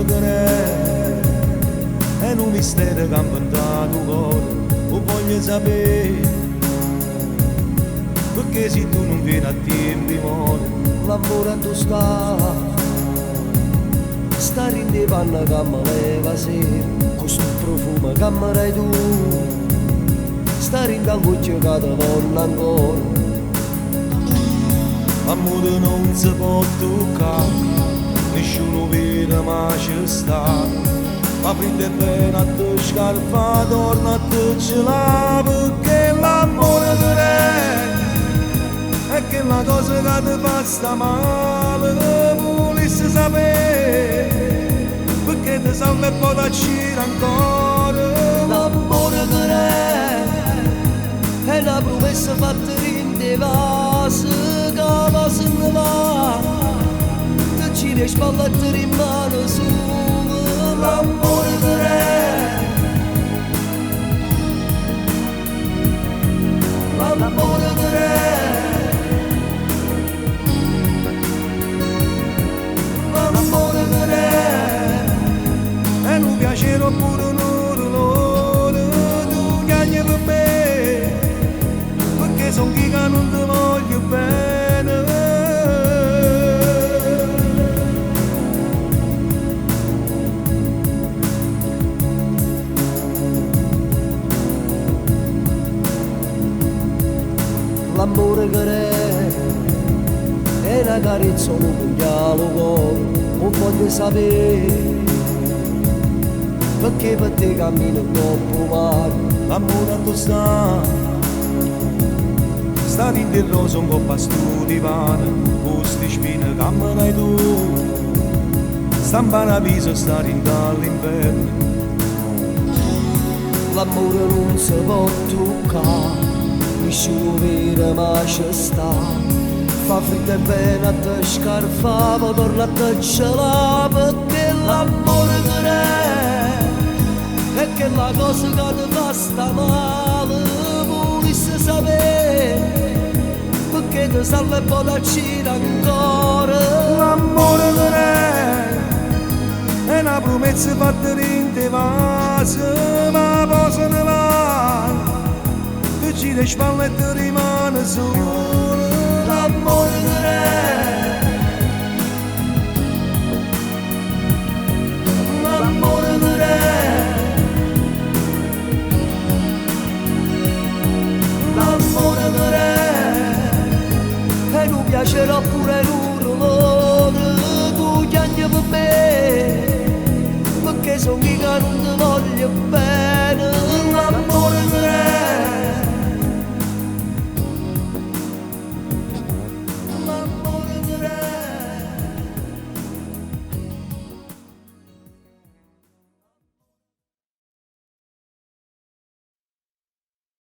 l'amore che è un mistero che ha inventato il cuore, lo voglio sapere, perché se tu non vieni a tempo muore, l'amore a tu stare in panna che mi leva sera, questo profumo che mi dai tu, stare in dall'occhio che ti voglio ancora. L'amore non si può toccare, nessuno vede ma ci sta, ma prende bene a te scarpa, torna a te gelare, perché l'amore è che la cosa che ti fa sta male, volessi sapere, perché ti salva e poi ti accira ancora. L'amore è una promessa fatta in te vasi, che va se ne va, ti gira e spalle e ti rimane solo. L'amore l'amore l'amore è un piacere oppure un dolore, tu chiami per me, perché son chi che non ti voglio bene. L'amore che è una carezza, un dialogo, non voglio sapere, perché per te cammino troppo male. L'amore a tu sta in del rosa un po' a stu divano, queste spine che mi dai tu, sta in paradiso, sta in dall'inverno. L'amore non si può toccare, nessuno vede ma ci sta, fa freddo e bene a te scarfava, torna a te gelare, perché l'amore è che la cosa che ti fa sta male, volessi sapere, perché ti salva e poi ti accira ancora. L'amore è una promessa fatta in te vasi, ma poi se ne va, ti gira le spalle e ti rimane solo. L'amore l'amore l'amore è un piacere oppure un dolore, tu chiami per me, perché sono chi che non ti voglio bene.